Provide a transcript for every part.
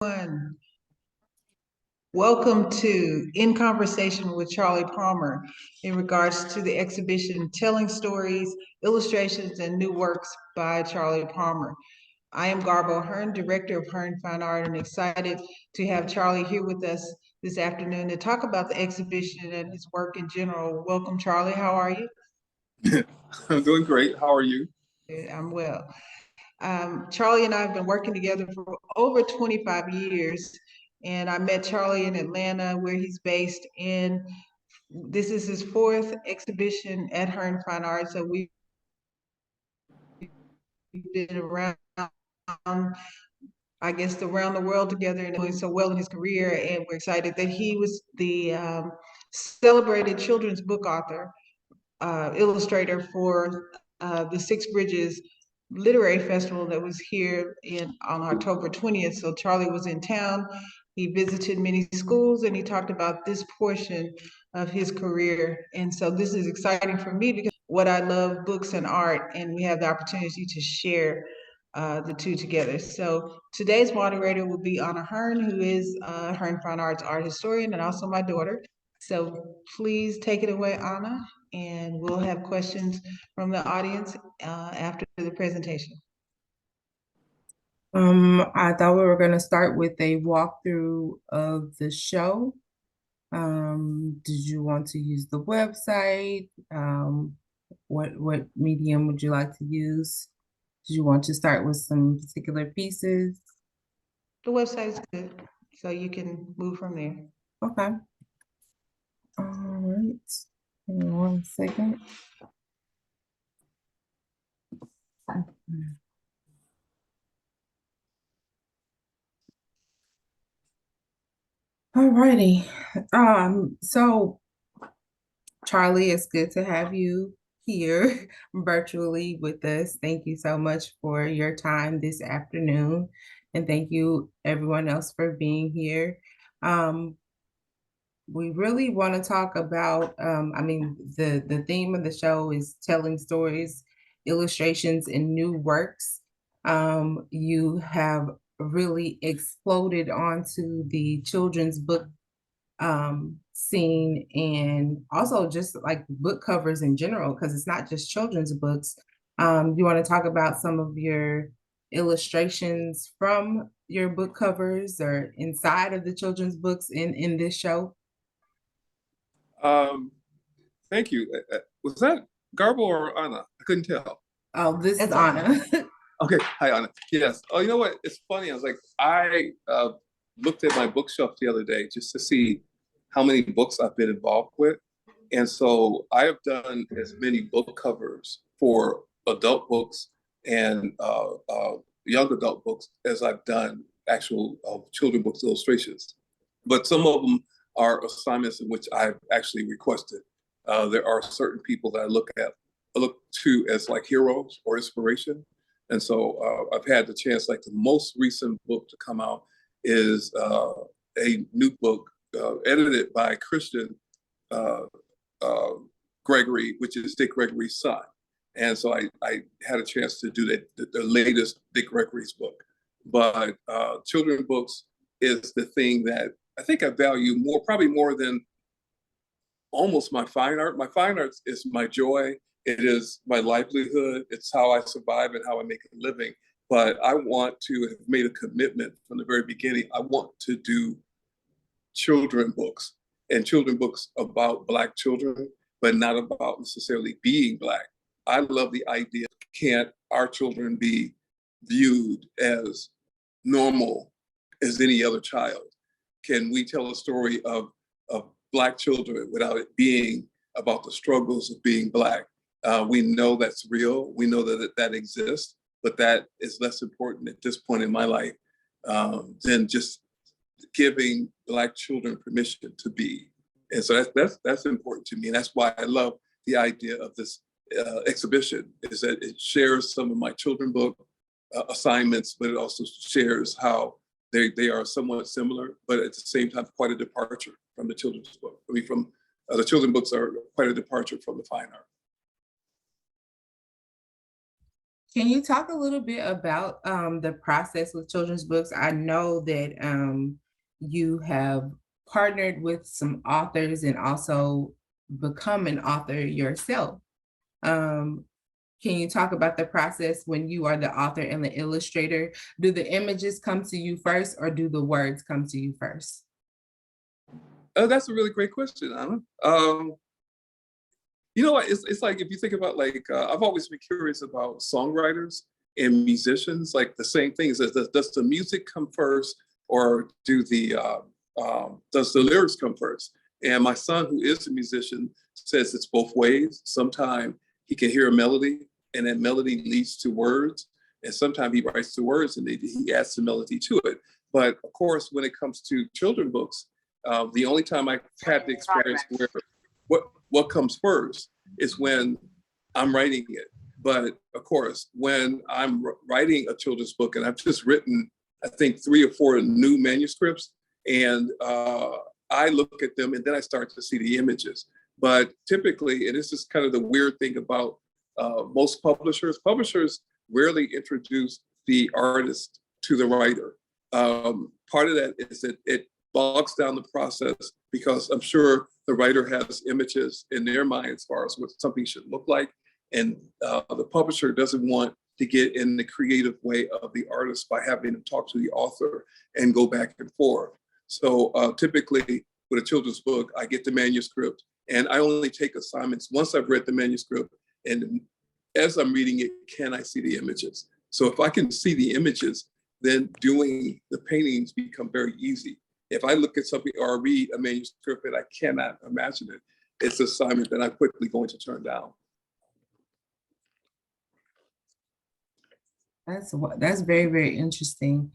Everyone. Welcome to In Conversation with Charly Palmer in regards to the exhibition Telling Stories, Illustrations, and New Works by Charly Palmer. I am Garbo Hearne, Director of Hearne Fine Art, and excited to have Charly here with us this afternoon to talk about the exhibition and his work in general. Welcome, Charly. How are you? I'm doing great. How are you? I'm well. Charly and I have been working together for over 25 years, and I met Charly in Atlanta, where he's based in. This is his fourth exhibition at Hearne Fine Art, so we've been around, I guess, around the world together and doing so well in his career, and we're excited that he was the celebrated children's book author, illustrator for the Six Bridges Literary Festival that was here on October 20th. So Charly was in town. He visited many schools and he talked about this portion of his career. And so this is exciting for me because what I love, books and art, and we have the opportunity to share the two together. So today's moderator will be Anna Hearne, who is Hearne Fine Arts art historian and also my daughter. So please take it away, Anna, and we'll have questions from the audience after the presentation. I thought we were going to start with a walkthrough of the show. Did you want to use the website? What medium would you like to use? Did you want to start with some particular pieces? The website is good, so you can move from there. Okay. All right. Give me 1 second. All righty. So Charly, it's good to have you here virtually with us. Thank you so much for your time this afternoon. And thank you everyone else for being here. We really want to talk about, the theme of the show is telling stories, illustrations, and new works. You have really exploded onto the children's book scene, and also just like book covers in general, because it's not just children's books. You want to talk about some of your illustrations from your book covers or inside of the children's books in this show? Thank you. Was that Garbo or Anna? I couldn't tell. Oh, this is Anna. Okay, hi Anna. Yes. Oh, you know what? It's funny. I looked at my bookshelf the other day just to see how many books I've been involved with. And so I have done as many book covers for adult books and young adult books as I've done actual children books illustrations. But some of them are assignments in which I've actually requested. There are certain people that I look to as like heroes or inspiration. And so I've had the chance, like the most recent book to come out is a new book edited by Christian Gregory, which is Dick Gregory's son. And so I had a chance to do the latest Dick Gregory's book. But children books is the thing that I think I value more, probably more than almost my fine art. My fine art is my joy. It is my livelihood. It's how I survive and how I make a living. But I want to have made a commitment from the very beginning. I want to do children books and children books about Black children, but not about necessarily being Black. I love the idea, can't our children be viewed as normal as any other child? Can we tell a story of Black children without it being about the struggles of being Black? We know that's real. We know that exists, but that is less important at this point in my life than just giving Black children permission to be. And so that's important to me. And that's why I love the idea of this exhibition, is that it shares some of my children book assignments, but it also shares how they are somewhat similar, but at the same time, quite a departure from the children's book. I mean, from the children's books are quite a departure from the fine art. Can you talk a little bit about the process with children's books? I know that you have partnered with some authors and also become an author yourself. Um, can you talk about the process when you are the author and the illustrator? Do the images come to you first, or do the words come to you first? That's a really great question, Anna. You know what? It's like if you think about like I've always been curious about songwriters and musicians. Like the same thing is, does the music come first, or does the lyrics come first? And my son, who is a musician, says it's both ways. Sometimes he can hear a melody, and that melody leads to words, and sometimes he writes the words and he adds the melody to it. But of course, when it comes to children books, the only time I've had the experience where what comes first is when I'm writing it. But of course, when I'm writing a children's book, and I've just written, I think 3 or 4 new manuscripts, and I look at them and then I start to see the images. But typically, and this is kind of the weird thing about most publishers rarely introduce the artist to the writer. Part of that is that it bogs down the process, because I'm sure the writer has images in their mind as far as what something should look like. And the publisher doesn't want to get in the creative way of the artist by having them talk to the author and go back and forth. So typically with a children's book, I get the manuscript and I only take assignments once I've read the manuscript. And as I'm reading it, can I see the images? So if I can see the images, then doing the paintings become very easy. If I look at something or read a manuscript and I cannot imagine it, it's an assignment that I'm quickly going to turn down. That's very, very interesting.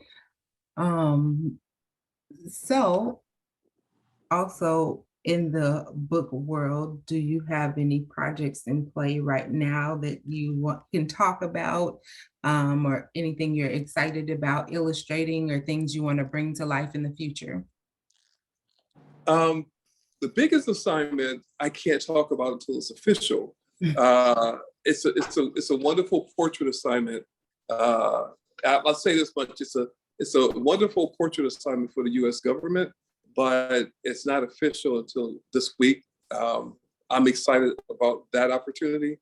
So also in the book world, do you have any projects in play right now that you can talk about, or anything you're excited about illustrating, or things you want to bring to life in the future? The biggest assignment I can't talk about until it's official. It's a wonderful portrait assignment. I'll say this much: it's a wonderful portrait assignment for the U.S. government, but it's not official until this week. I'm excited about that opportunity,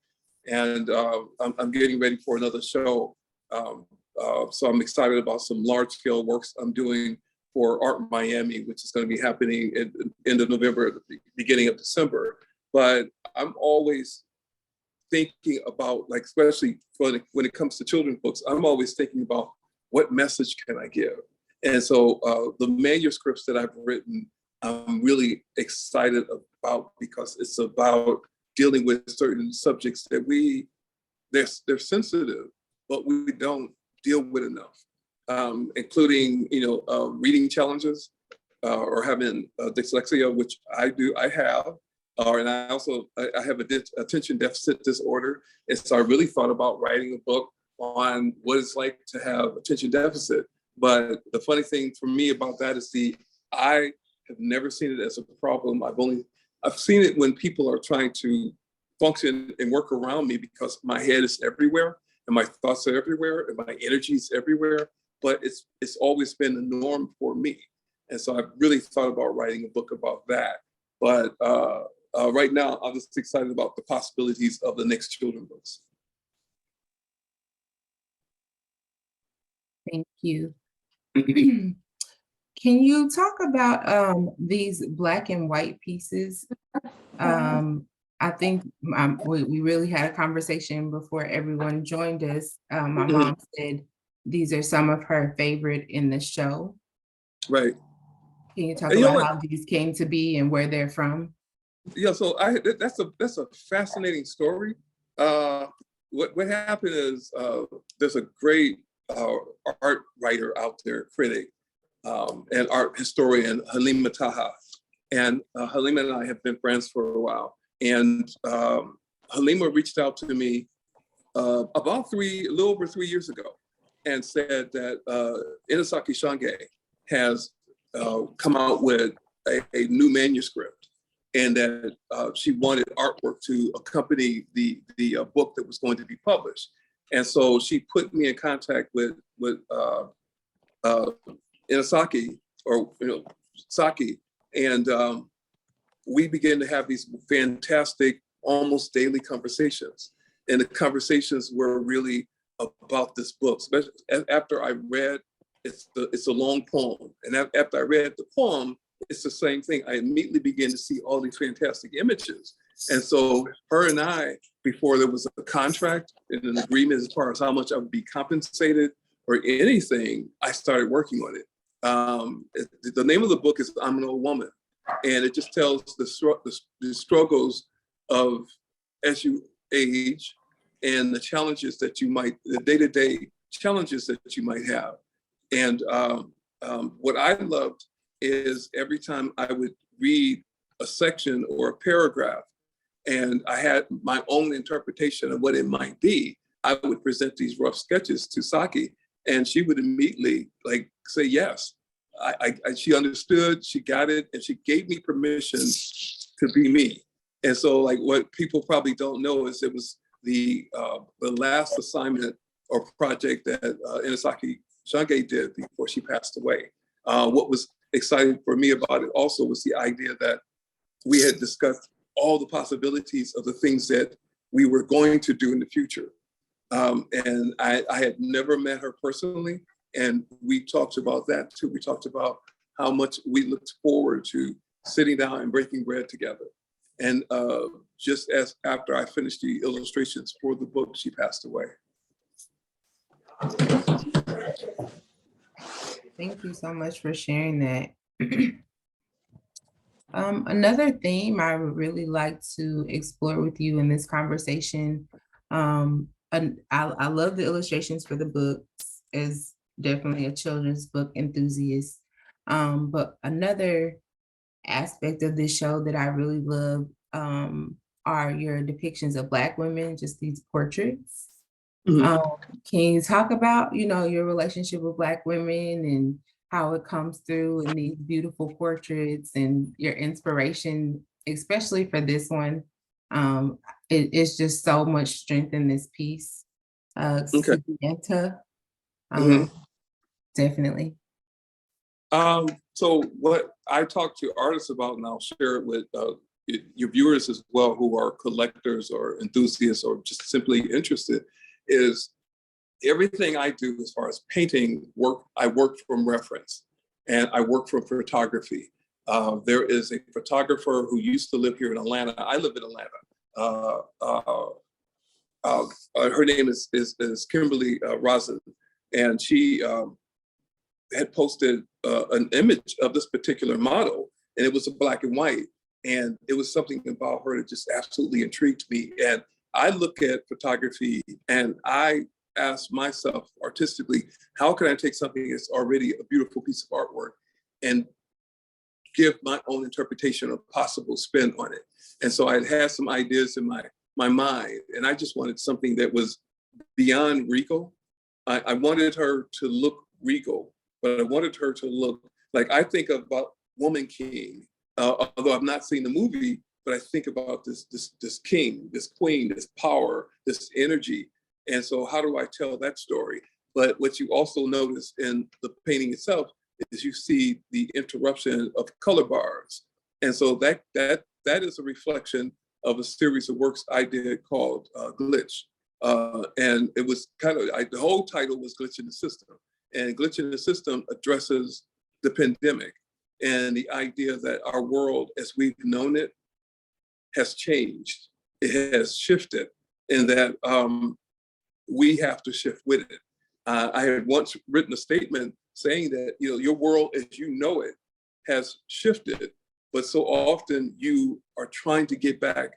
and I'm getting ready for another show. So I'm excited about some large-scale works I'm doing for Art Miami, which is going to be happening at the end of November, the beginning of December. But I'm always thinking about, like, especially when it comes to children's books, I'm always thinking about what message can I give? And so the manuscripts that I've written, I'm really excited about, because it's about dealing with certain subjects that they're sensitive, but we don't deal with enough, including, reading challenges or having dyslexia, which I have. And I have attention deficit disorder. And so I really thought about writing a book on what it's like to have attention deficit. But the funny thing for me about that is I have never seen it as a problem. I've seen it when people are trying to function and work around me, because my head is everywhere and my thoughts are everywhere and my energy is everywhere. But it's always been the norm for me. And so I've really thought about writing a book about that. But right now, I'm just excited about the possibilities of the next children's books. Thank you. Can you talk about these black and white pieces? I think we really had a conversation before everyone joined us. My mom said these are some of her favorite in the show. Right. Can you talk about how these came to be and where they're from? Yeah, so that's a fascinating story. What happened is there's a great art writer out there, critic, and art historian, Halima Taha. And Halima and I have been friends for a while. And Halima reached out to me about a little over 3 years ago, and said that Inasaki Shange has come out with a new manuscript, and that she wanted artwork to accompany the book that was going to be published. And so she put me in contact with Inasaki, or Saki, and we began to have these fantastic, almost daily conversations. And the conversations were really about this book. Especially after I read, it's a long poem, and after I read the poem, it's the same thing. I immediately began to see all these fantastic images. And so her and I, before there was a contract and an agreement as far as how much I would be compensated or anything, I started working on it. The name of the book is I'm an Old Woman. And it just tells the struggles of as you age and the challenges that you might, the day-to-day challenges that you might have. And what I loved is every time I would read a section or a paragraph and I had my own interpretation of what it might be, I would present these rough sketches to Saki, and she would immediately say yes. She understood, she got it, and she gave me permission to be me. And so what people probably don't know is it was the last assignment or project that Inasaki Shange did before she passed away. What was exciting for me about it also was the idea that we had discussed all the possibilities of the things that we were going to do in the future. And I had never met her personally, and we talked about that too. We talked about how much we looked forward to sitting down and breaking bread together. And just as after I finished the illustrations for the book, she passed away. Thank you so much for sharing that. Another theme I would really like to explore with you in this conversation, and I love the illustrations for the books, as definitely a children's book enthusiast. But another aspect of this show that I really love are your depictions of Black women, just these portraits. Can you talk about, your relationship with Black women and how it comes through in these beautiful portraits and your inspiration, especially for this one? It's just so much strength in this piece. Okay. Definitely. So what I talk to artists about, and I'll share it with your viewers as well, who are collectors or enthusiasts or just simply interested, is everything I do as far as painting work, I work from reference, and I work from photography. There is a photographer who used to live here in Atlanta. I live in Atlanta. Her name is Kimberly Rosin, and she had posted an image of this particular model, and it was a black and white. And it was something about her that just absolutely intrigued me. And I look at photography and I ask myself artistically, how can I take something that's already a beautiful piece of artwork and give my own interpretation of possible spin on it? And so I had some ideas in my mind, and I just wanted something that was beyond regal. I wanted her to look regal, but I wanted her to look like, I think about Woman King, although I've not seen the movie, but I think about this king, this queen, this power, this energy. And so how do I tell that story? But what you also notice in the painting itself is you see the interruption of color bars. And so that is a reflection of a series of works I did called Glitch. And it was the whole title was Glitch in the System. And Glitch in the System addresses the pandemic and the idea that our world as we've known it has changed. It has shifted, and that we have to shift with it. I had once written a statement saying that your world as you know it has shifted, but so often you are trying to get back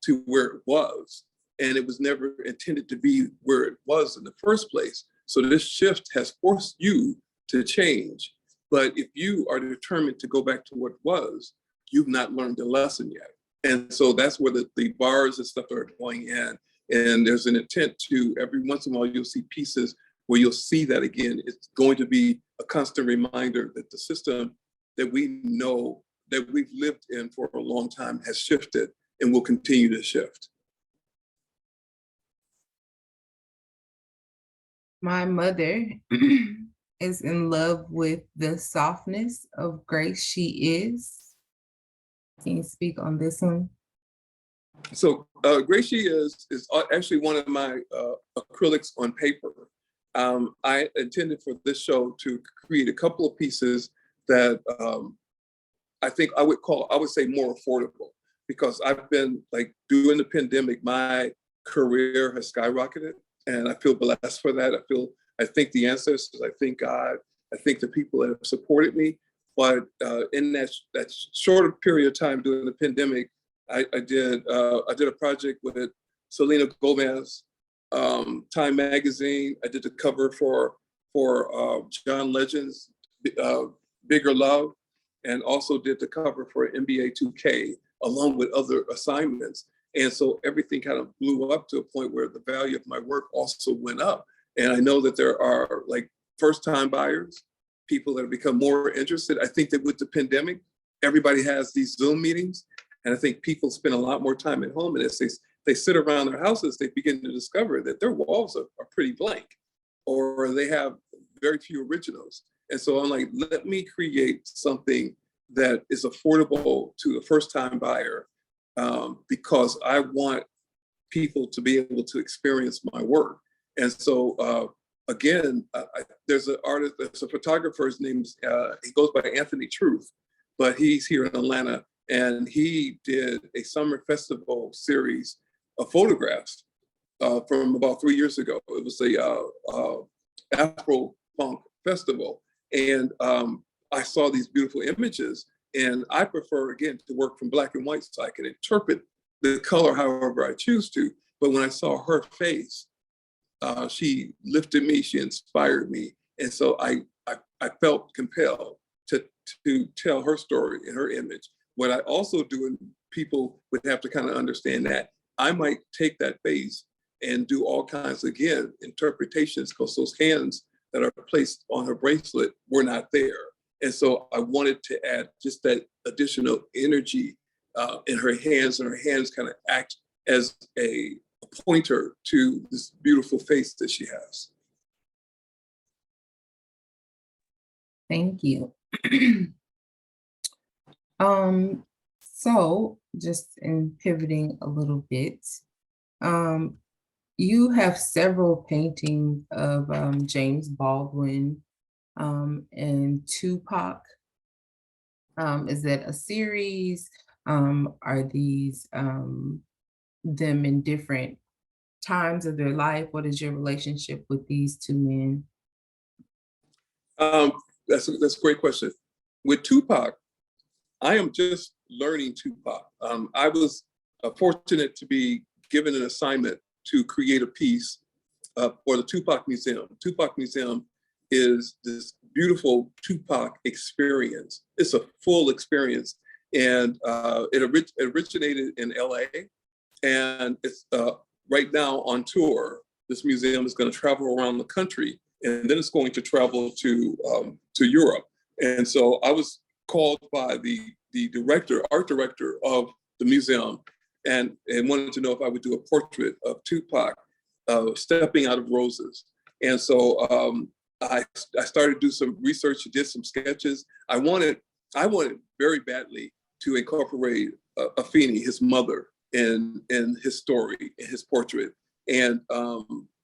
to where it was, and it was never intended to be where it was in the first place. So this shift has forced you to change. But if you are determined to go back to what was, you've not learned the lesson yet. And so that's where the bars and stuff are going in. And there's an intent to, every once in a while, you'll see pieces where you'll see that again. It's going to be a constant reminder that the system that we know, that we've lived in for a long time has shifted and will continue to shift. My mother is in love with the softness of grace she is. Can you speak on this one? So Gracie is actually one of my acrylics on paper. I intended for this show to create a couple of pieces that I think I would say more affordable, because I've been like, during the pandemic, my career has skyrocketed, and I feel blessed for that. I thank the ancestors, I thank God, I thank the people that have supported me. But in that shorter period of time during the pandemic, I did a project with Selena Gomez, Time Magazine. I did the cover for John Legend's Bigger Love, and also did the cover for NBA 2K, along with other assignments. And so everything kind of blew up to a point where the value of my work also went up. And I know that there are like first-time buyers, people that have become more interested. I think that with the pandemic, everybody has these Zoom meetings, and I think people spend a lot more time at home. And as they sit around their houses, they begin to discover that their walls are pretty blank, or they have very few originals. And so I'm like, let me create something that is affordable to a first-time buyer, because I want people to be able to experience my work. And so again, there's an artist, there's a photographer, his name's, he goes by Anthony Truth, but he's here in Atlanta, and he did a summer festival series of photographs from about 3 years ago. It was a Afro Punk festival. And I saw these beautiful images, and I prefer, again, to work from black and white so I can interpret the color however I choose to. But when I saw her face, she lifted me, she inspired me. And so I felt compelled to tell her story in her image. What I also do, and people would have to kind of understand that, I might take that face and do all kinds of, again, interpretations, because those hands that are placed on her bracelet were not there. And so I wanted to add just that additional energy in her hands, and her hands kind of act as a pointer to this beautiful face that she has. Thank you. So just in pivoting a little bit, you have several paintings of James Baldwin and Tupac. Is that a series? Are these them in different times of their life? What is your relationship with these two men? That's a great question. With Tupac, I am just learning Tupac. I was fortunate to be given an assignment to create a piece for the Tupac Museum. Tupac Museum is this beautiful Tupac experience. It's a full experience. And it originated in LA, and it's right now on tour. This museum is going to travel around the country, and then it's going to travel to Europe. And so I was called by the art director of the museum, and wanted to know if I would do a portrait of Tupac stepping out of roses. And so I started to do some research, did some sketches. I wanted very badly to incorporate Afeni, his mother, in his story, in his portrait. And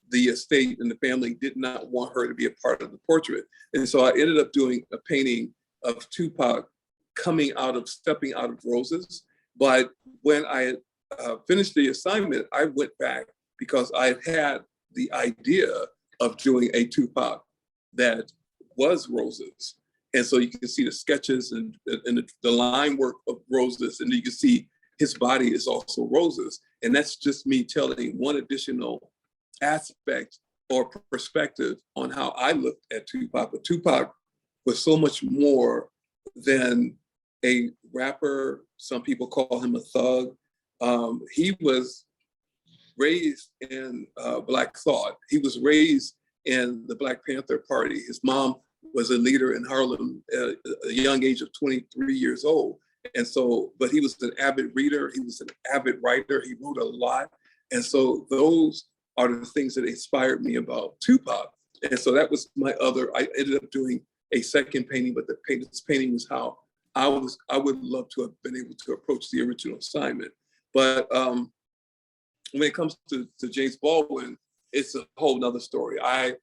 the estate and the family did not want her to be a part of the portrait. And so I ended up doing a painting of Tupac stepping out of roses. But when I finished the assignment, I went back because I had the idea of doing a Tupac that was roses. And so you can see the sketches and the line work of roses, and you can see his body is also roses. And that's just me telling one additional aspect or perspective on how I looked at Tupac. But Tupac was so much more than a rapper. Some people call him a thug. He was raised in Black thought. He was raised in the Black Panther Party. His mom was a leader in Harlem at a young age of 23 years old. And so, but he was an avid reader. He was an avid writer. He wrote a lot. And so those are the things that inspired me about Tupac. And so that was my other, I ended up doing a second painting, but this painting was how I would love to have been able to approach the original assignment. But when it comes to James Baldwin, it's a whole nother story. I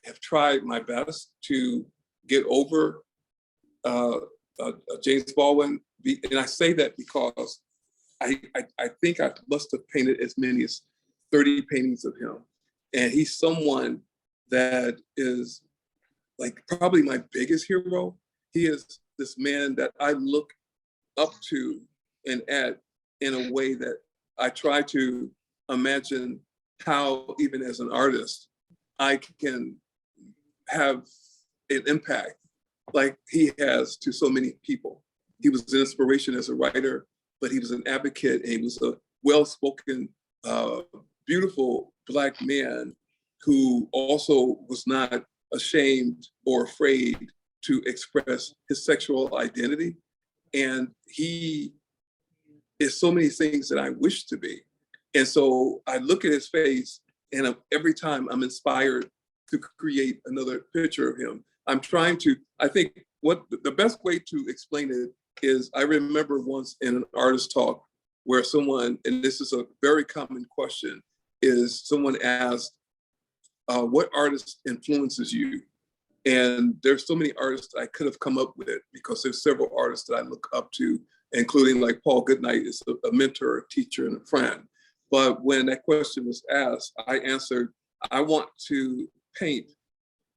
have tried my best to get over James Baldwin, and I say that because I think I must have painted as many as 30 paintings of him, and he's someone that is like probably my biggest hero. He is this man that I look up to and at in a way that I try to imagine how, even as an artist, I can have an impact like he has to so many people. He was an inspiration as a writer, but he was an advocate, and he was a well-spoken, beautiful Black man who also was not ashamed or afraid to express his sexual identity. And he is so many things that I wish to be. And so I look at his face, and every time I'm inspired to create another picture of him. I'm trying to, I think what the best way to explain it is, I remember once in an artist talk where someone, and this is a very common question, is someone asked, what artist influences you? And there's so many artists I could have come up with, because there's several artists that I look up to, including like Paul Goodnight is a mentor, a teacher, and a friend. But when that question was asked, I answered, I want to paint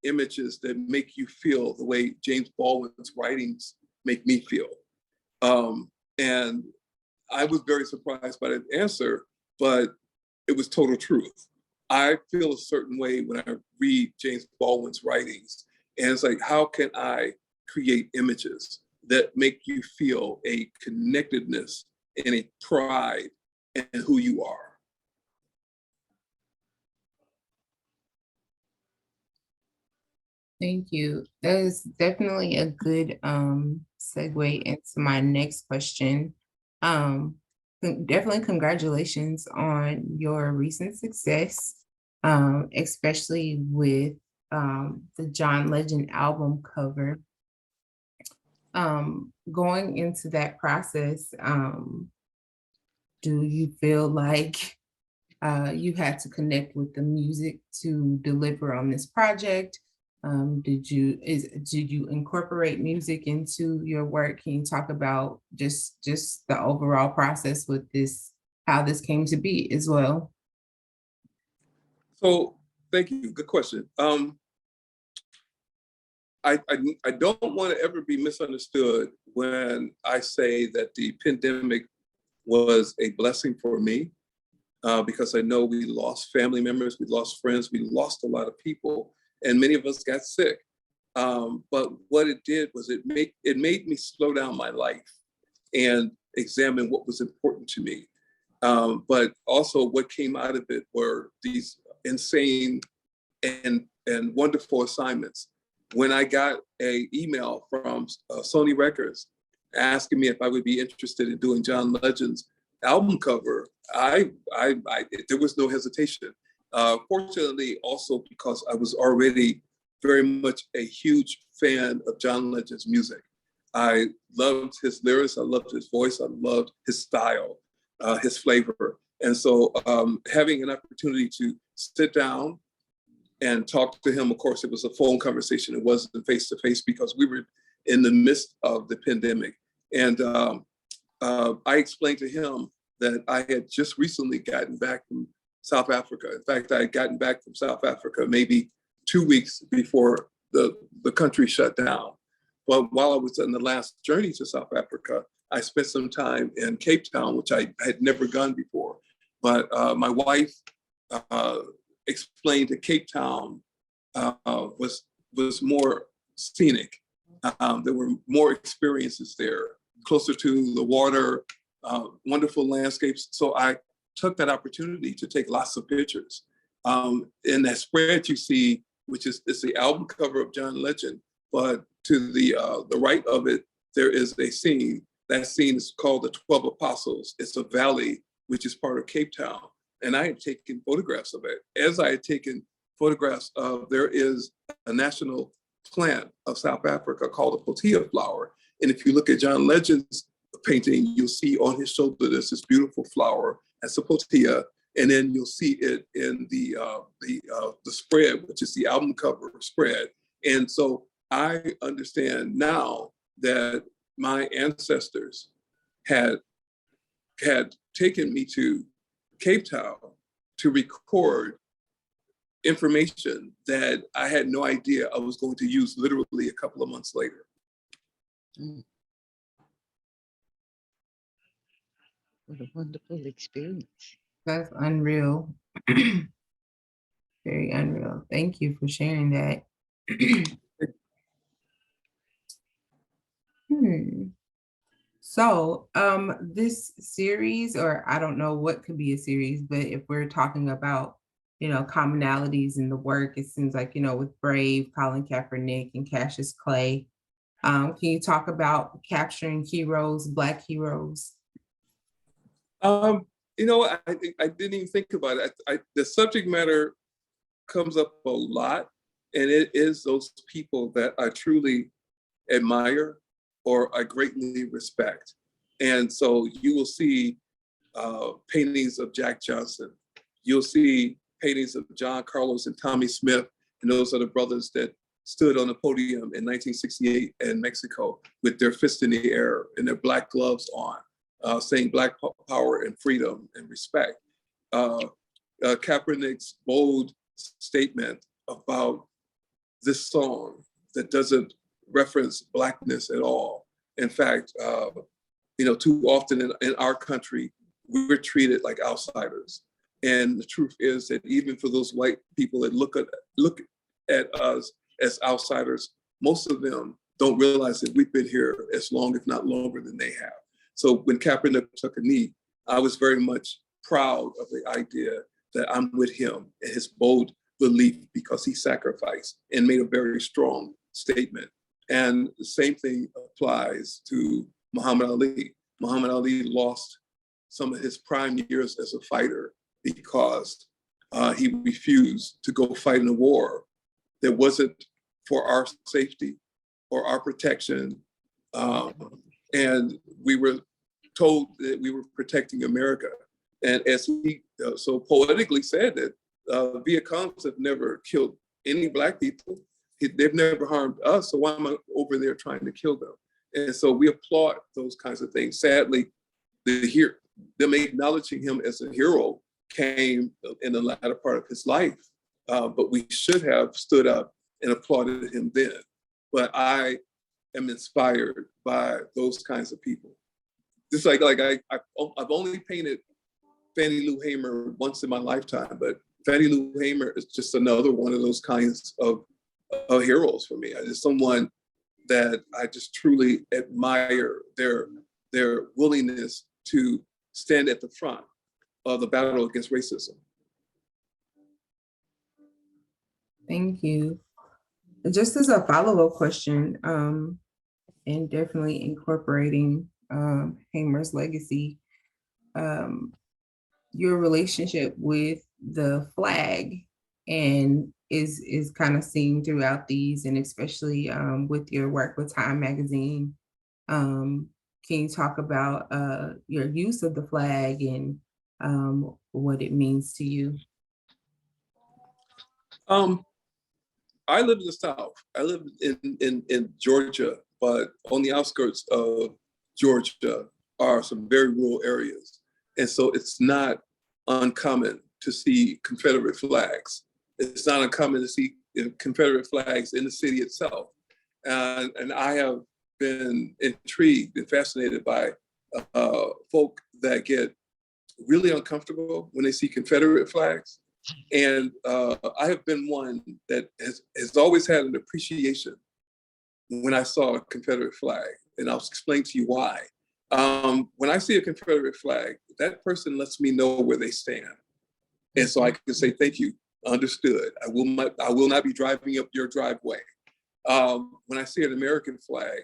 images that make you feel the way James Baldwin's writings make me feel. And I was very surprised by that answer, but it was total truth. I feel a certain way when I read James Baldwin's writings. And it's like, how can I create images that make you feel a connectedness and a pride in who you are? Thank you. That is definitely a good segue into my next question. Definitely congratulations on your recent success, especially with the John Legend album cover. Going into that process, do you feel like you had to connect with the music to deliver on this project? Did you incorporate music into your work? Can you talk about just the overall process with this, how this came to be as well? So thank you. Good question. I don't want to ever be misunderstood when I say that the pandemic was a blessing for me, because I know we lost family members, we lost friends, we lost a lot of people, and many of us got sick. But what it did was it made me slow down my life and examine what was important to me. But also what came out of it were these insane and wonderful assignments. When I got an email from Sony Records asking me if I would be interested in doing John Legend's album cover, there was no hesitation. Fortunately, also because I was already very much a huge fan of John Legend's music. I loved his lyrics, I loved his voice, I loved his style, his flavor. And so having an opportunity to sit down and talk to him, of course, it was a phone conversation, it wasn't face-to-face because we were in the midst of the pandemic. And I explained to him that I had just recently gotten back from South Africa. In fact, I had gotten back from South Africa maybe 2 weeks before the country shut down. But while I was on the last journey to South Africa, I spent some time in Cape Town, which I had never gone before. But my wife explained that Cape Town was more scenic. There were more experiences there, closer to the water, wonderful landscapes. So I took that opportunity to take lots of pictures. In that spread you see, which is the album cover of John Legend, but to the right of it, there is a scene. That scene is called the 12 Apostles. It's a valley, which is part of Cape Town. And I had taken photographs of it. As I had taken photographs of, there is a national plant of South Africa called the protea flower. And if you look at John Legend's painting, you'll see on his shoulder there's this beautiful flower, that's a protea, and then you'll see it in the spread, which is the album cover spread. And so I understand now that my ancestors had taken me to Cape Town to record information that I had no idea I was going to use literally a couple of months later. Mm. What a wonderful experience. That's unreal. Very unreal. Thank you for sharing that. So, this series, or I don't know what could be a series, but if we're talking about, commonalities in the work, it seems like, with Brave, Colin Kaepernick, and Cassius Clay, can you talk about capturing heroes, Black heroes? I didn't even think about it. The subject matter comes up a lot, and it is those people that I truly admire or I greatly respect. And so you will see paintings of Jack Johnson. You'll see paintings of John Carlos and Tommy Smith, and those are the brothers that stood on the podium in 1968 in Mexico with their fists in the air and their black gloves on, saying Black power and freedom and respect. Kaepernick's bold statement about this song that doesn't reference Blackness at all. In fact, too often in our country, we're treated like outsiders. And the truth is that even for those white people that look at us as outsiders, most of them don't realize that we've been here as long, if not longer, than they have. So when Kaepernick took a knee, I was very much proud of the idea that I'm with him and his bold belief, because he sacrificed and made a very strong statement. And the same thing applies to Muhammad Ali. Muhammad Ali lost some of his prime years as a fighter because he refused to go fight in a war that wasn't for our safety or our protection. And we were told that we were protecting America. And as he so poetically said that Viet Congs have never killed any Black people. They've never harmed us, so why am I over there trying to kill them? And so we applaud those kinds of things. Sadly, them acknowledging him as a hero came in the latter part of his life, but we should have stood up and applauded him then. But I am inspired by those kinds of people. Just like I've only painted Fannie Lou Hamer once in my lifetime, but Fannie Lou Hamer is just another one of those kinds of heroes for me. It's someone that I just truly admire their willingness to stand at the front of the battle against racism. Thank you. Just as a follow-up question, and definitely incorporating Hamer's legacy, your relationship with the flag and is kind of seen throughout these, and especially with your work with Time Magazine. Can you talk about your use of the flag and what it means to you? I live in the South. I live in Georgia, but on the outskirts of Georgia are some very rural areas. And so it's not uncommon to see Confederate flags. It's not uncommon to see Confederate flags in the city itself. And I have been intrigued and fascinated by folk that get really uncomfortable when they see Confederate flags. And I have been one that has always had an appreciation when I saw a Confederate flag, and I'll explain to you why. When I see a Confederate flag, that person lets me know where they stand. And so I can say, thank you, understood. I will not be driving up your driveway. When I see an American flag,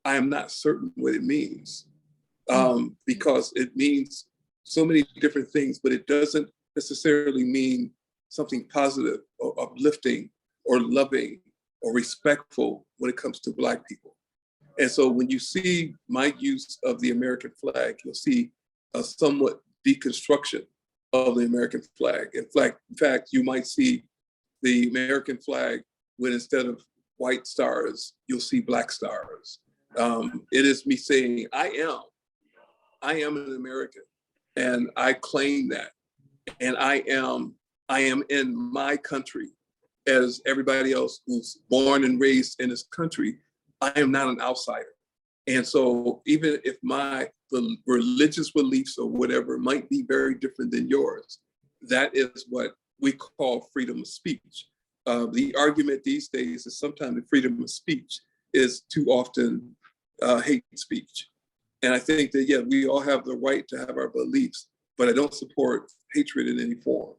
I am not certain what it means, because it means so many different things, but it doesn't necessarily mean something positive or uplifting or loving or respectful when it comes to Black people. And so when you see my use of the American flag, you'll see a somewhat deconstruction of the American flag. In fact, you might see the American flag when instead of white stars, you'll see Black stars. It is me saying, I am an American, and I claim that. And I am in my country as everybody else who's born and raised in this country. I am not an outsider. And so even if the religious beliefs or whatever might be very different than yours, that is what we call freedom of speech. The argument these days is sometimes the freedom of speech is too often hate speech. And I think that, yeah, we all have the right to have our beliefs, but I don't support hatred in any form.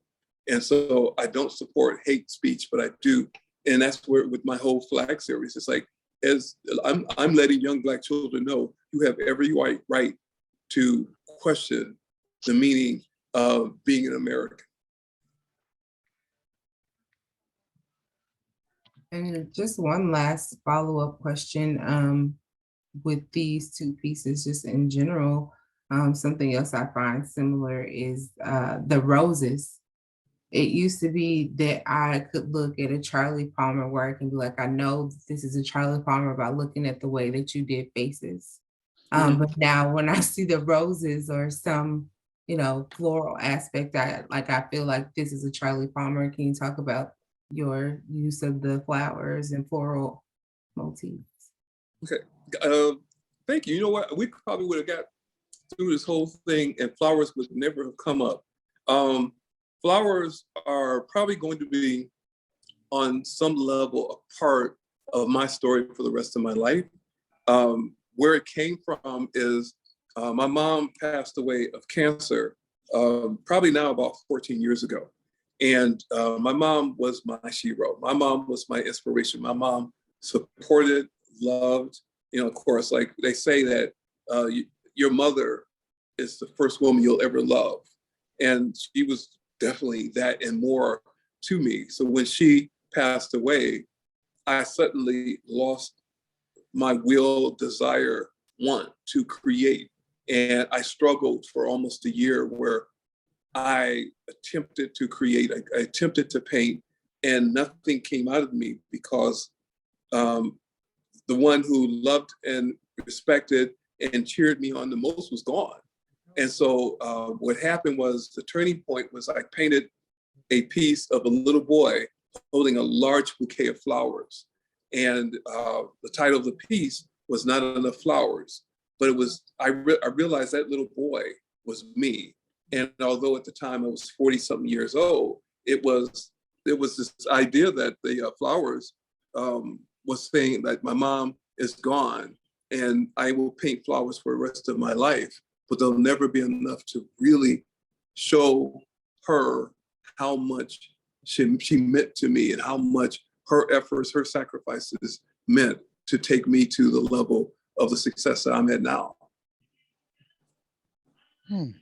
And so I don't support hate speech, but I do. And that's where with my whole flag series, it's like, as I'm letting young Black children know, you have every right to question the meaning of being an American. And just one last follow-up question with these two pieces, just in general. Something else I find similar is the roses. It used to be that I could look at a Charly Palmer work and be like, I know this is a Charly Palmer by looking at the way that you did faces. But now when I see the roses or some, floral aspect, I feel like this is a Charly Palmer. Can you talk about your use of the flowers and floral motifs? Okay, thank you. You know what? We probably would have got through this whole thing and flowers would never have come up. Flowers are probably going to be on some level a part of my story for the rest of my life. Where it came from is my mom passed away of cancer probably now about 14 years ago. And my mom was my hero. My mom was my inspiration. My mom supported, loved, of course, like they say that your mother is the first woman you'll ever love. And she was definitely that and more to me. So when she passed away, I suddenly lost my will, desire, want to create. And I struggled for almost a year where I attempted to create, I attempted to paint, and nothing came out of me because the one who loved and respected and cheered me on the most was gone. And so what happened was the turning point was I painted a piece of a little boy holding a large bouquet of flowers. And the title of the piece was Not Enough Flowers, but it was, I realized that little boy was me. And although at the time I was 40 something years old, it was this idea that the flowers was saying that my mom is gone and I will paint flowers for the rest of my life, but there'll never be enough to really show her how much she meant to me and how much her efforts, her sacrifices meant to take me to the level of the success that I'm at now. Thank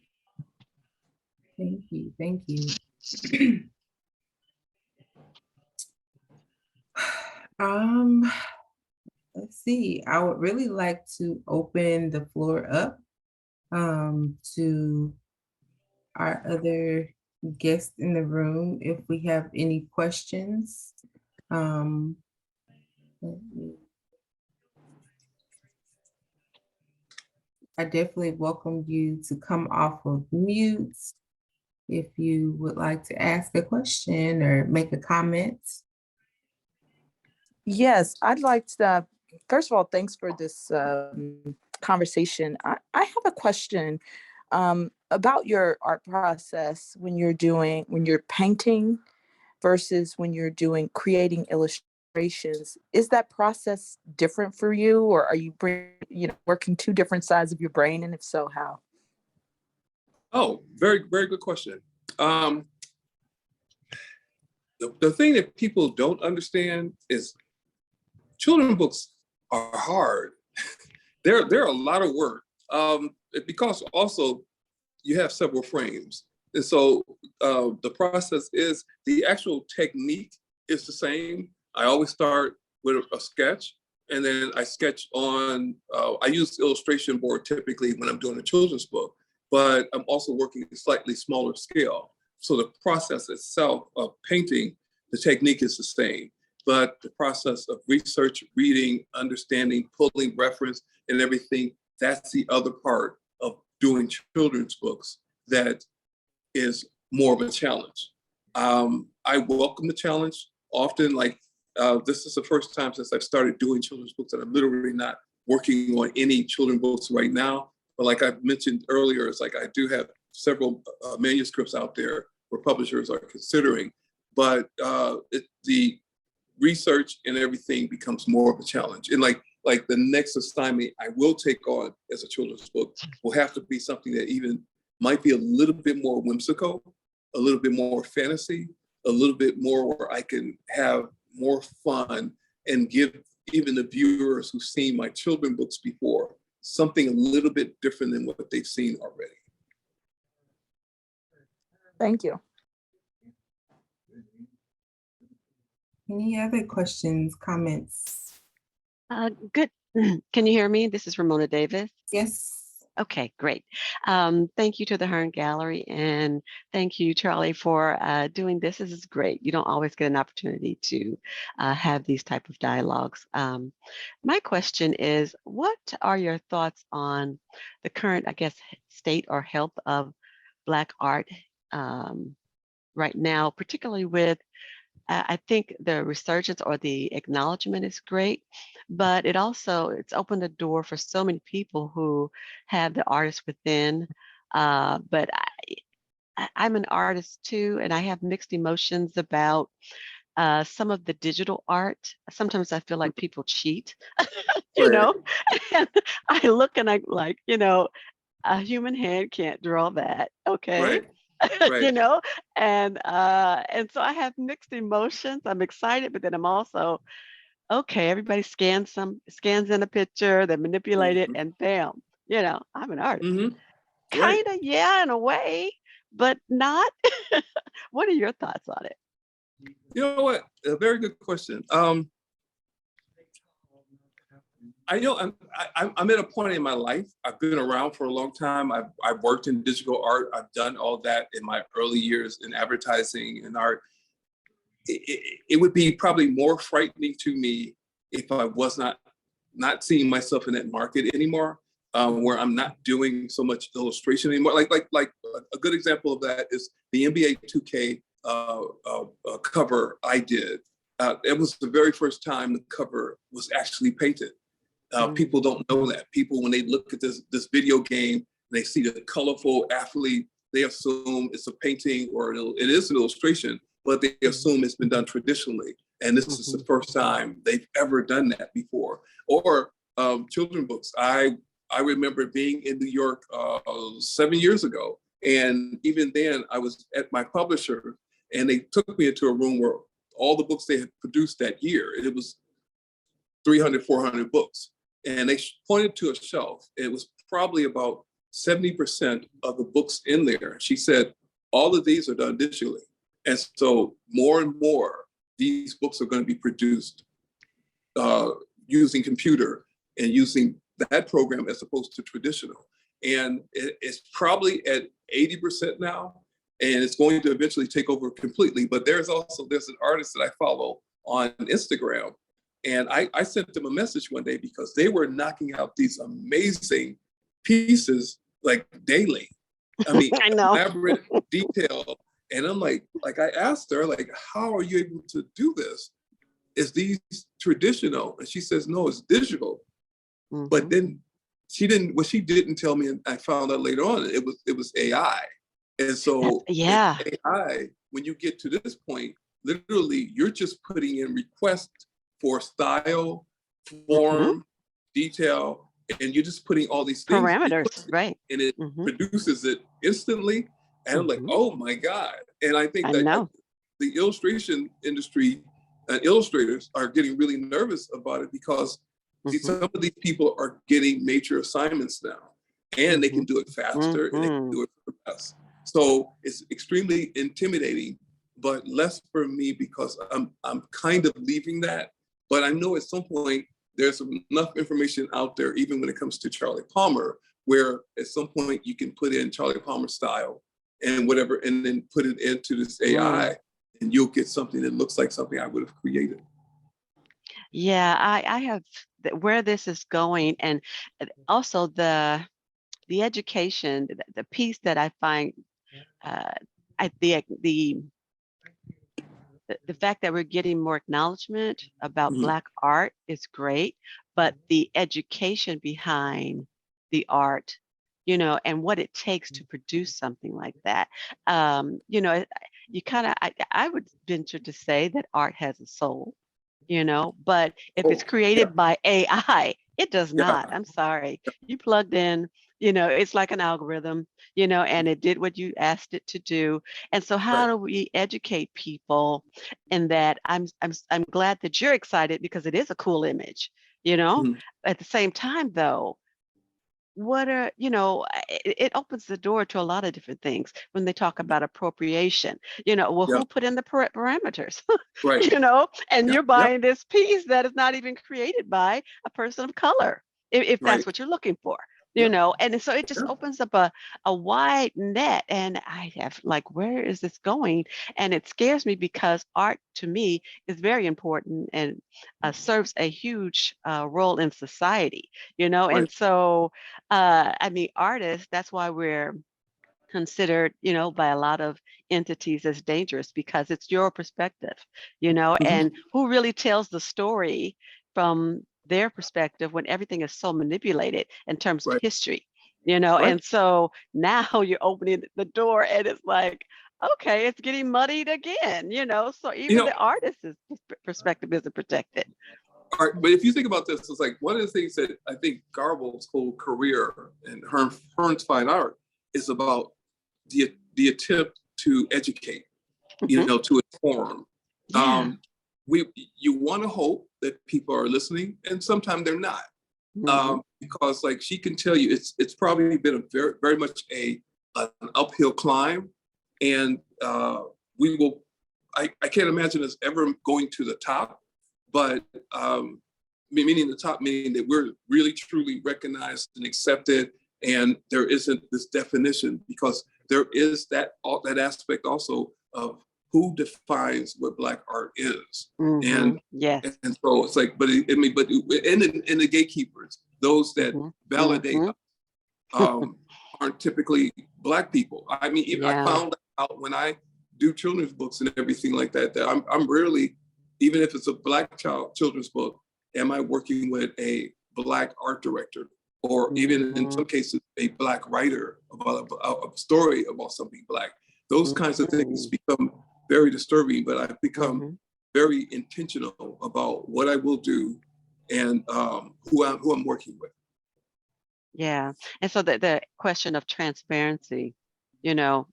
you. Thank you. Let's see. I would really like to open the floor up to our other guests in the room if we have any questions. I definitely welcome you to come off of mute if you would like to ask a question or make a comment. Yes, I'd like to, first of all, thanks for this conversation. I have a question about your art process when you're painting versus when you're creating illustrations. Is that process different for you, or are you working two different sides of your brain? And if so, how? Oh, very, very good question. The thing that people don't understand is children's books are hard. They're a lot of work because also you have several frames. And so the process is, the actual technique is the same. I always start with a sketch, and then I sketch on, I use illustration board typically when I'm doing a children's book, but I'm also working at a slightly smaller scale. So the process itself of painting, the technique is the same, but the process of research, reading, understanding, pulling reference and everything, that's the other part of doing children's books that is more of a challenge. I welcome the challenge often. Like this is the first time since I've started doing children's books that I'm literally not working on any children's books right now. But like I mentioned earlier, it's like I do have several manuscripts out there where publishers are considering, but the research and everything becomes more of a challenge. And like the next assignment I will take on as a children's book will have to be something that even might be a little bit more whimsical, a little bit more fantasy, a little bit more where I can have more fun and give even the viewers who've seen my children's books before something a little bit different than what they've seen already. Thank you. Any other questions, comments? Good. Can you hear me? This is Ramona Davis. Yes. Okay, great. Thank you to the Hearne Gallery, and thank you, Charlie, for doing this. This is great. You don't always get an opportunity to have these type of dialogues. My question is, what are your thoughts on the current, I guess, state or health of Black art right now, particularly with I think the resurgence or the acknowledgement is great, but it's opened the door for so many people who have the artist within. But I'm an artist too, and I have mixed emotions about some of the digital art. Sometimes I feel like people cheat, you know, and I look and I like, a human hand can't draw that, okay? Right. You know, and so I have mixed emotions. I'm excited, but then I'm also, okay, everybody scans in a picture, they manipulate it, and bam, I'm an artist. Mm-hmm. Kind of, yeah, in a way, but not. What are your thoughts on it? You know what? A very good question. I know I'm at a point in my life. I've been around for a long time. I've worked in digital art. I've done all that in my early years in advertising and art. It would be probably more frightening to me if I was not seeing myself in that market anymore, where I'm not doing so much illustration anymore. Like a good example of that is the NBA 2K cover I did. It was the very first time the cover was actually painted. People don't know that. People, when they look at this video game, and they see the colorful athlete, they assume it's a painting or it is an illustration, but they assume it's been done traditionally. And this is the first time they've ever done that before. Or children's books. I remember being in New York 7 years ago. And even then I was at my publisher and they took me into a room where all the books they had produced that year, it was 300, 400 books. And they pointed to a shelf. It was probably about 70% of the books in there. She said, all of these are done digitally. And so more and more, these books are going to be produced using computer and using that program as opposed to traditional. And it's probably at 80% now, and it's going to eventually take over completely. But there's an artist that I follow on Instagram. And I sent them a message one day because they were knocking out these amazing pieces like daily. I mean, I know. elaborate detail. And I'm like I asked her, like, how are you able to do this? Is these traditional? And she says, no, it's digital. But then what she didn't tell me, and I found out later on, it was AI. And so yeah, AI, when you get to this point, literally you're just putting in requests for style, form, detail, and you're just putting all these things parameters, right? And it produces it instantly. And I'm like, oh my God. And I think that the illustration industry and illustrators are getting really nervous about it because some of these people are getting major assignments now, and they can do it faster and they can do it for less. So it's extremely intimidating, but less for me because I'm kind of leaving that. But I know at some point there's enough information out there, even when it comes to Charly Palmer, where at some point you can put in Charly Palmer style and whatever, and then put it into this AI, and you'll get something that looks like something I would have created. Yeah, I have where this is going, and also the education, the piece that I find, the fact that we're getting more acknowledgement about Mhm. Black art is great, but the education behind the art, and what it takes to produce something like that, you kind of, I would venture to say that art has a soul, but if it's Oh, yeah, created by AI, it does yeah, not. I'm sorry. You plugged in, it's like an algorithm, and it did what you asked it to do. And so how right. do we educate people in that? I'm glad that you're excited because it is a cool image, Mhm. At the same time though, what are it opens the door to a lot of different things when they talk about appropriation, well, Yeah, who put in the parameters, right. and Yeah, you're yeah, buying this piece that is not even created by a person of color, if that's right. what you're looking for, Yeah, and so it just yeah, opens up a wide net, and I have like, where is this going? And it scares me because art to me is very important and serves a huge role in society, right. and so I mean, artists, that's why we're considered, by a lot of entities as dangerous because it's your perspective, Mhm. and who really tells the story from their perspective when everything is so manipulated in terms of Right, history, right. and so now you're opening the door and it's like, okay, it's getting muddied again, so You even know, the artist's perspective isn't protected. all right, but if you think about this, it's like one of the things that I think Garbo's whole career and Hearne's Fine Art is about the attempt to educate, Mhm. to inform. Yeah. Um, you want to hope that people are listening, and sometimes they're not, Hmm. because like she can tell you, it's probably been a very very much an uphill climb, and we will. I can't imagine us ever going to the top, but meaning the top, meaning that we're really truly recognized and accepted, and there isn't this definition because there is that aspect also of who defines what Black art is, Hmm. and Yes. and so it's like, but and the gatekeepers, those that Hmm. validate Hmm. us, aren't typically Black people. I mean, I Yeah. found out when I do children's books and everything like that, that I'm rarely, even if it's a Black children's book, am I working with a Black art director, or even in Mhm, some cases a Black writer about a story about something Black. Those kinds of things mhm, become very disturbing, but I've become mhm. very intentional about what I will do and who I'm working with. Yeah, and so the question of transparency, you know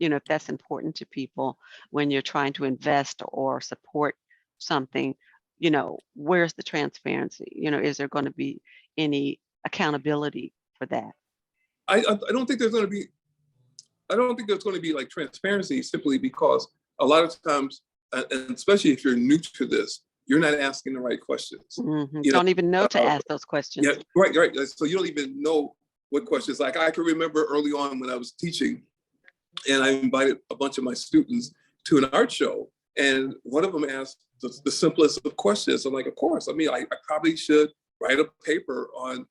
if that's important to people when you're trying to invest or support something, where's the transparency? Is there gonna be any accountability for that? I don't think there's going to be I don't think there's going to be like transparency simply because a lot of times, and especially if you're new to this, you're not asking the right questions. Mhm, You know, don't even know to uh, ask those yeah, questions. right, right. So you don't even know what questions. Like I can remember early on when I was teaching, and I invited a bunch of my students to an art show, and one of them asked the simplest of questions. I'm like, of course. I mean, I probably should write a paper on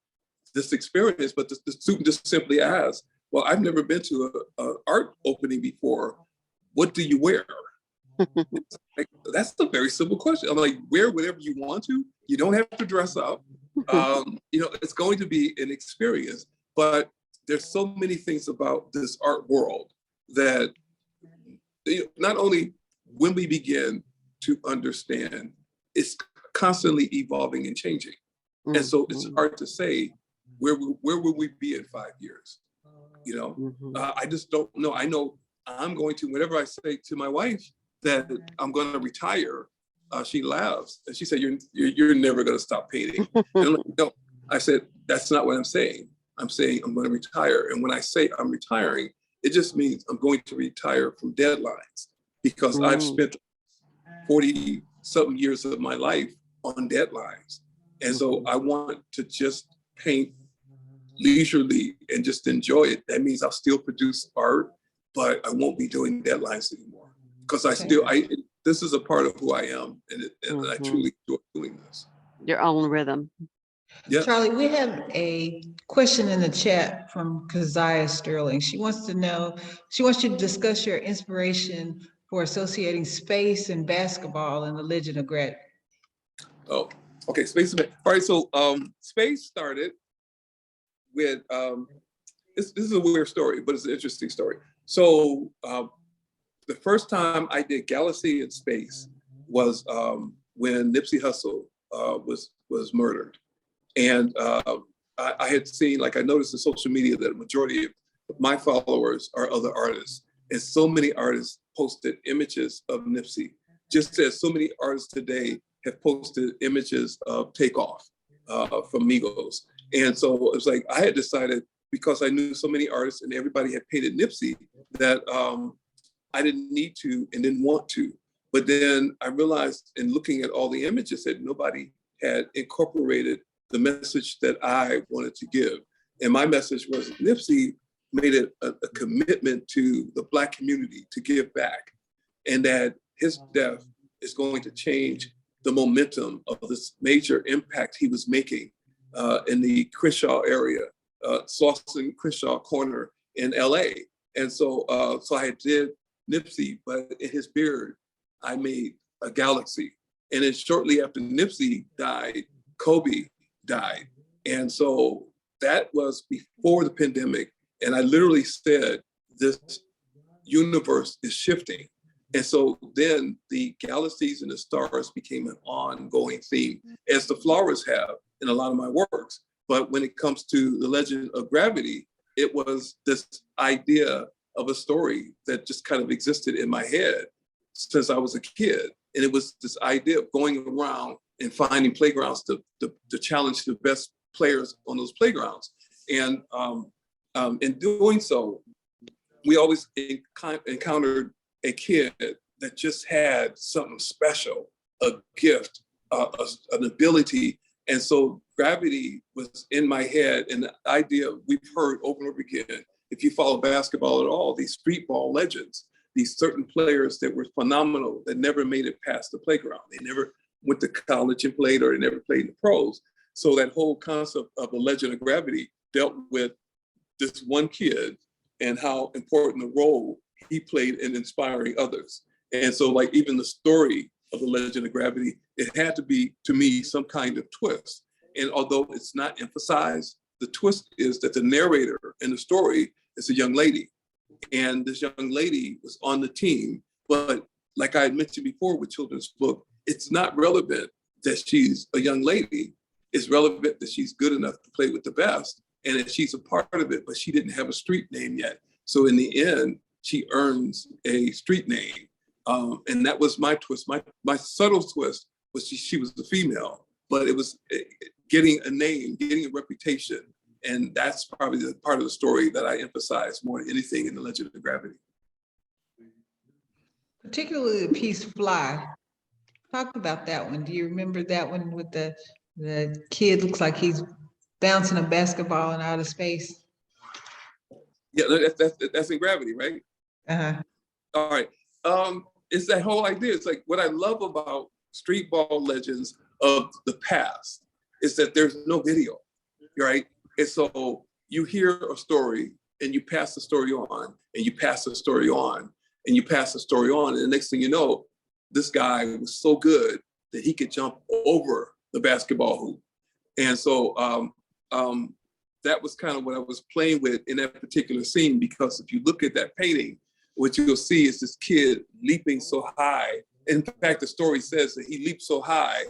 this experience, but the student just simply asked, well, I've never been to a art opening before. What do you wear? Like, that's a very simple question. I'm like, wear whatever you want to. You don't have to dress up. It's going to be an experience, but there's so many things about this art world that not only when we begin to understand, it's constantly evolving and changing. And so it's Mhm, hard to say where will we be in 5 years? mhm, I just don't know. I know I'm going to, whenever I say to my wife that I'm going to retire, she laughs and she said, you're never going to stop painting. And I'm like, no, I said, that's not what I'm saying. I'm saying I'm going to retire. And when I say I'm retiring, It just means I'm going to retire from deadlines because I've spent 40 something years of my life on deadlines. And so I want to just paint leisurely and just enjoy it. That means I'll still produce art, but I won't be doing deadlines anymore because this is a part of who I am, and I truly enjoy doing this. Your own rhythm. Yeah. Charlie, we have a question in the chat from Keziah Sterling. She wants you to discuss your inspiration for associating space and basketball in the Legend of Gravity. Oh, okay. Space. All right. So space started with this is a weird story, but it's an interesting story. So the first time I did Galaxy in Space was when Nipsey Hussle was murdered. And I had seen, like I noticed in social media that a majority of my followers are other artists. And so many artists posted images of Nipsey, just as so many artists today have posted images of Takeoff from Migos. And so it was like, I had decided, because I knew so many artists and everybody had painted Nipsey, that I didn't need to and didn't want to. But then I realized in looking at all the images that nobody had incorporated the message that I wanted to give. And my message was Nipsey made it a commitment to the Black community to give back, and that his death is going to change the momentum of this major impact he was making in the Crenshaw area, Slauson Crenshaw corner in LA. And so I did Nipsey, but in his beard, I made a galaxy. And then shortly after Nipsey died, Kobe died. And so that was before the pandemic. And I literally said, this universe is shifting. And so then the galaxies and the stars became an ongoing theme, as the flowers have in a lot of my works. But when it comes to the Legend of Gravity, it was this idea of a story that just kind of existed in my head since I was a kid. And it was this idea of going around and finding playgrounds to challenge the best players on those playgrounds. And in doing so, we always encountered a kid that just had something special, a gift, an ability. And so gravity was in my head, and the idea we've heard over and over again, if you follow basketball at all, these street ball legends, these certain players that were phenomenal that never made it past the playground. They never went to college and played, or they never played in the pros. So that whole concept of the Legend of Gravity dealt with this one kid and how important a role he played in inspiring others. And so, like, even the story of the Legend of Gravity, it had to be, to me, some kind of twist. And although it's not emphasized, the twist is that the narrator in the story is a young lady. And this young lady was on the team. But like I had mentioned before with children's book, it's not relevant that she's a young lady. It's relevant that she's good enough to play with the best and that she's a part of it, but she didn't have a street name yet. So in the end, she earns a street name. And that was my twist. My subtle twist was she was a female, but it was getting a name, getting a reputation. And that's probably the part of the story that I emphasize more than anything in the Legend of Gravity. Particularly the piece Fly. Talk about that one. Do you remember that one with the kid looks like he's bouncing a basketball in outer space? Yeah, that's in Gravity, right? Uh-huh. All right. It's that whole idea. It's like what I love about street ball legends of the past is that there's no video, right? And so you hear a story and you pass the story on and you pass the story on and you pass the story on. And the next thing you know, this guy was so good that he could jump over the basketball hoop. And so that was kind of what I was playing with in that particular scene, because if you look at that painting, what you'll see is this kid leaping so high. In fact, the story says that he leaped so high,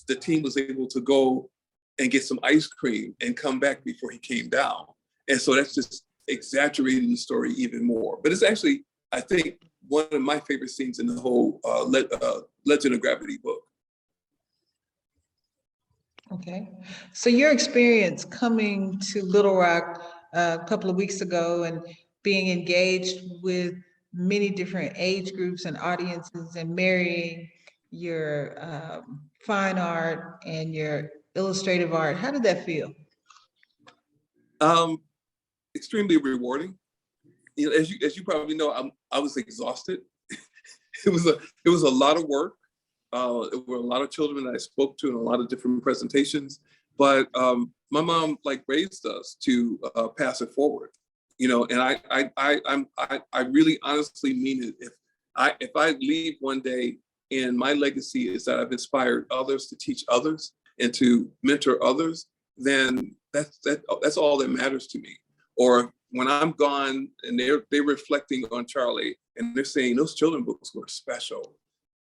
the team was able to go and get some ice cream and come back before he came down. And so that's just exaggerating the story even more. But it's actually, I think, one of my favorite scenes in the whole Legend of Gravity book. Okay. So your experience coming to Little Rock a couple of weeks ago and being engaged with many different age groups and audiences and marrying your fine art and your illustrative art. How did that feel? Extremely rewarding. You know, as you probably know, I was exhausted. It was a lot of work. There were a lot of children that I spoke to in a lot of different presentations, but my mom like raised us to pass it forward, you know. And I really honestly mean it. If I leave one day and my legacy is that I've inspired others to teach others and to mentor others, then that's all that matters to me. Or when I'm gone and they're reflecting on Charly and they're saying those children's books were special.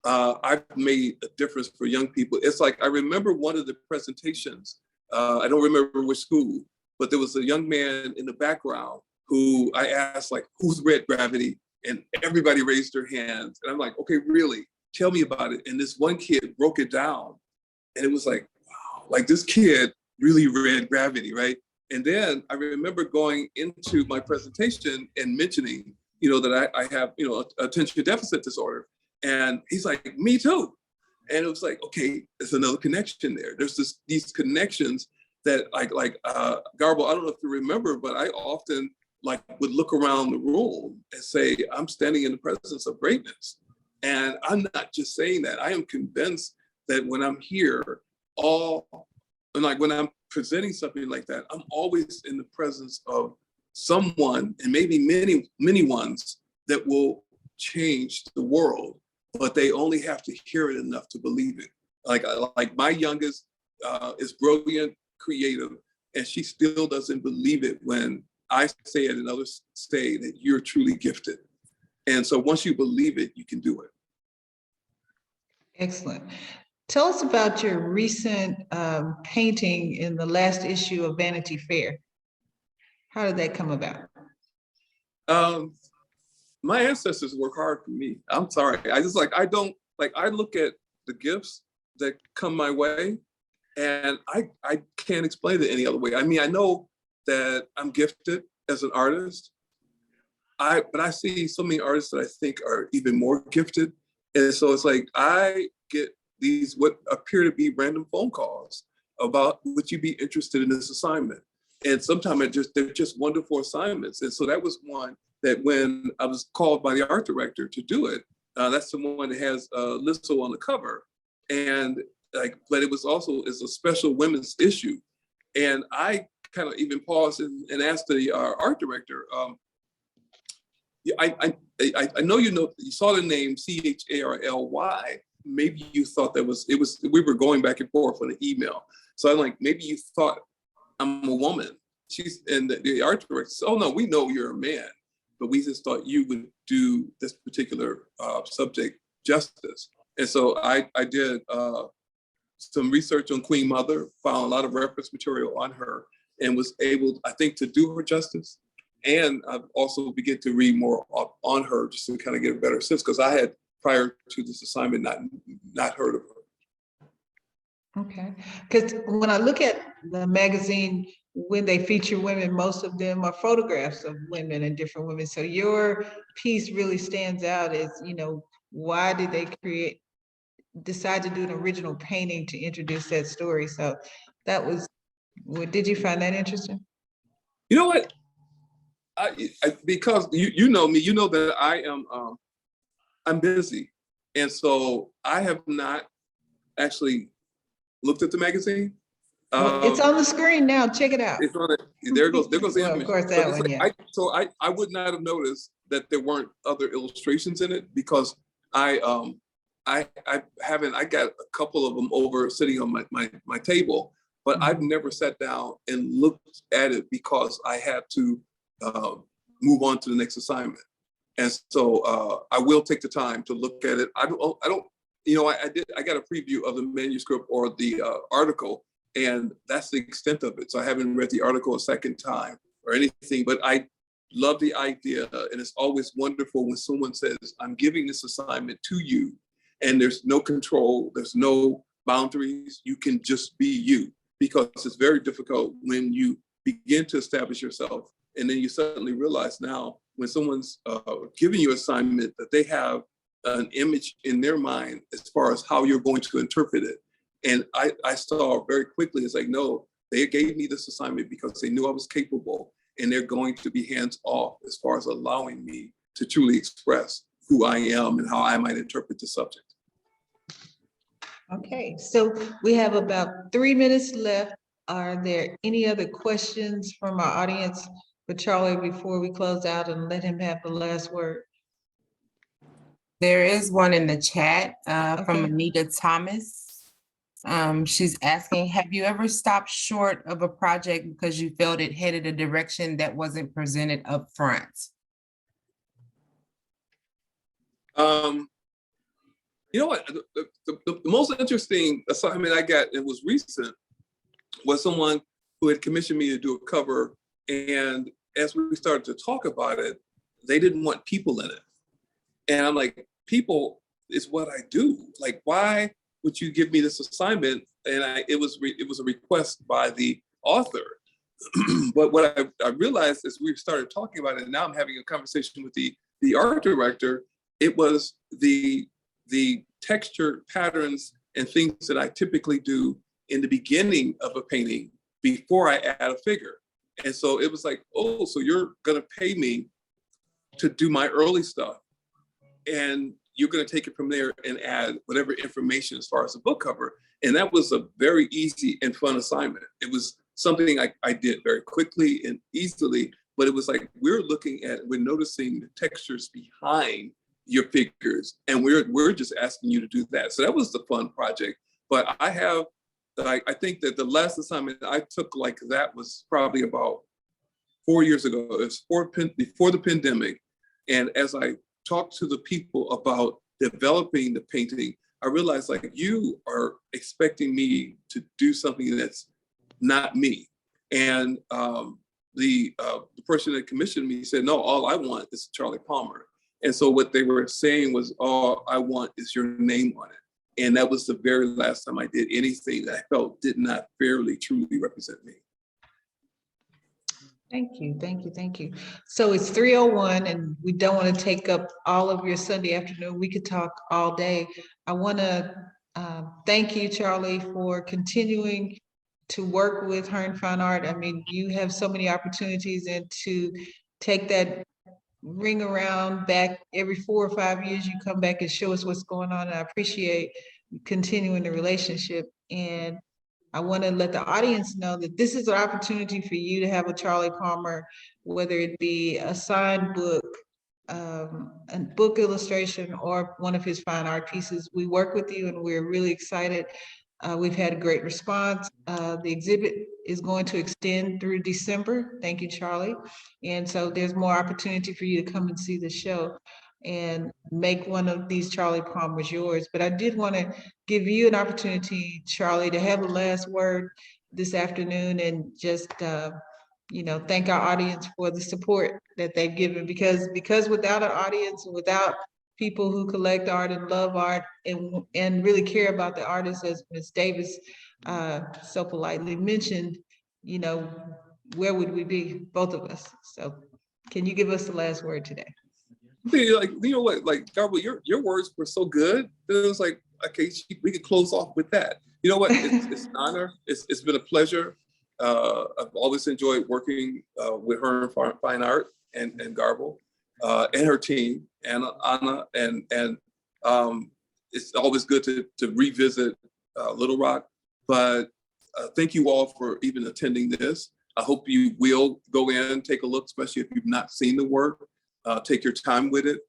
I've made a difference for young people. It's like, I remember one of the presentations, I don't remember which school, but there was a young man in the background who I asked, like, who's read Gravity? And everybody raised their hands. And I'm like, okay, really, tell me about it. And this one kid broke it down. And it was like, wow, like this kid really read Gravity, right? And then I remember going into my presentation and mentioning, you know, that I have, you know, attention deficit disorder. And he's like, me too. And it was like, okay, there's another connection there. There's these connections that Garbo, I don't know if you remember, but I often like would look around the room and say, I'm standing in the presence of greatness. And I'm not just saying that. I am convinced that when I'm here, and like when I'm presenting something like that, I'm always in the presence of someone, and maybe many ones, that will change the world, but they only have to hear it enough to believe it. Like my youngest is brilliant, creative, and she still doesn't believe it when I say it and others say that you're truly gifted. And so once you believe it, you can do it. Excellent. Tell us about your recent painting in the last issue of Vanity Fair. How did that come about? My ancestors work hard for me. I'm sorry. I look at the gifts that come my way, and I can't explain it any other way. I mean, I know that I'm gifted as an artist, but I see so many artists that I think are even more gifted. And so it's like, I get these, what appear to be random phone calls about, would you be interested in this assignment? And sometimes they're just wonderful assignments. And so that was one that when I was called by the art director to do it, that's the one that has Lizzo on the cover. And but it was also, it's a special women's issue. And I kind of even paused and asked the art director, I know you saw the name Charly. Maybe you thought we were going back and forth on an email. So I'm like, maybe you thought I'm a woman. And the art director said, oh no, we know you're a man, but we just thought you would do this particular subject justice. And so I did some research on Queen Mother, found a lot of reference material on her, and was able, I think, to do her justice. And I've also begun to read more on her just to kind of get a better sense, because I had, prior to this assignment, not heard of her. Okay, because when I look at the magazine, when they feature women, most of them are photographs of women and different women. So your piece really stands out as, you know, why did they decide to do an original painting to introduce that story? So that was, did you find that interesting? You know what? Because you know me, you know that I'm busy. And so I have not actually looked at the magazine. It's on the screen now. Check it out. It's on it. There goes the Well, image. of course, that one, yeah. I would not have noticed that there weren't other illustrations in it, because I haven't. I got a couple of them over sitting on my table, but I've never sat down and looked at it because I had to move on to the next assignment. And so I will take the time to look at it. I don't. You know, I got a preview of the manuscript or the article, and that's the extent of it. So I haven't read the article a second time or anything, but I love the idea. And it's always wonderful when someone says, I'm giving this assignment to you, and there's no control, there's no boundaries. You can just be you, because it's very difficult when you begin to establish yourself, and then you suddenly realize now when someone's giving you assignment, that they have an image in their mind as far as how you're going to interpret it. And I saw very quickly, it's like, no, they gave me this assignment because they knew I was capable, and they're going to be hands off as far as allowing me to truly express who I am and how I might interpret the subject. Okay, so we have about 3 minutes left. Are there any other questions from our audience for Charly before we close out and let him have the last word? There is one in the chat from Okay. Anita Thomas. She's asking, have you ever stopped short of a project because you felt it headed a direction that wasn't presented up front? You know what? The most interesting assignment I got, it was recent, was someone who had commissioned me to do a cover. And as we started to talk about it, they didn't want people in it. And I'm like, people is what I do. Like, why would you give me this assignment? And it was a request by the author. But what I realized as we started talking about it, and now I'm having a conversation with the art director, it was the texture patterns and things that I typically do in the beginning of a painting before I add a figure. And so it was like, oh, so you're gonna pay me to do my early stuff, and you're gonna take it from there and add whatever information as far as the book cover. And that was a very easy and fun assignment. It was something I did very quickly and easily, but it was like, we're noticing the textures behind your figures, and we're just asking you to do that. So that was the fun project. But I think that the last assignment I took like that was probably about 4 years ago. It was before the pandemic. And as I talked to the people about developing the painting, I realized, like, you are expecting me to do something that's not me. And the person that commissioned me said, no, all I want is Charly Palmer. And so what they were saying was, all I want is your name on it. And that was the very last time I did anything that I felt did not fairly, truly represent me. Thank you, thank you, thank you. So it's 3:01 and we don't want to take up all of your Sunday afternoon. We could talk all day. I want to thank you, Charly, for continuing to work with Hearne Fine Art. I mean, you have so many opportunities, and to take that ring around back every 4 or 5 years, you come back and show us what's going on. And I appreciate continuing the relationship. And I want to let the audience know that this is an opportunity for you to have a Charly Palmer, whether it be a signed book, a book illustration, or one of his fine art pieces. We work with you and we're really excited. We've had a great response. The exhibit is going to extend through December. Thank you, Charly. And so there's more opportunity for you to come and see the show and make one of these Charly Palmers yours. But I did want to give you an opportunity, Charly, to have the last word this afternoon, and just thank our audience for the support that they've given, because without an audience and without people who collect art and love art and really care about the artists, as Ms. Davis so politely mentioned, where would we be, both of us? So can you give us the last word today? Like, you know what, like, Garbo, your words were so good. It was like, okay, we could close off with that. You know what, it's an honor. It's been a pleasure. I've always enjoyed working with Hearne Fine Art and Garbo and her team, and Anna, and it's always good to revisit Little Rock. But thank you all for even attending this. I hope you will go in, take a look, especially if you've not seen the work. Take your time with it.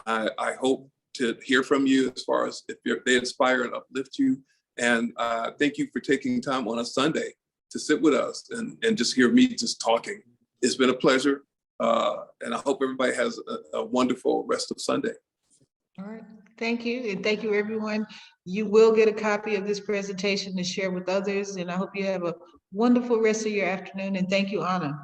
I hope to hear from you as far as if they inspire and uplift you. And thank you for taking time on a Sunday to sit with us and just hear me just talking. It's been a pleasure. And I hope everybody has a wonderful rest of Sunday. All right, thank you. And thank you, everyone. You will get a copy of this presentation to share with others. And I hope you have a wonderful rest of your afternoon. And thank you, Anna.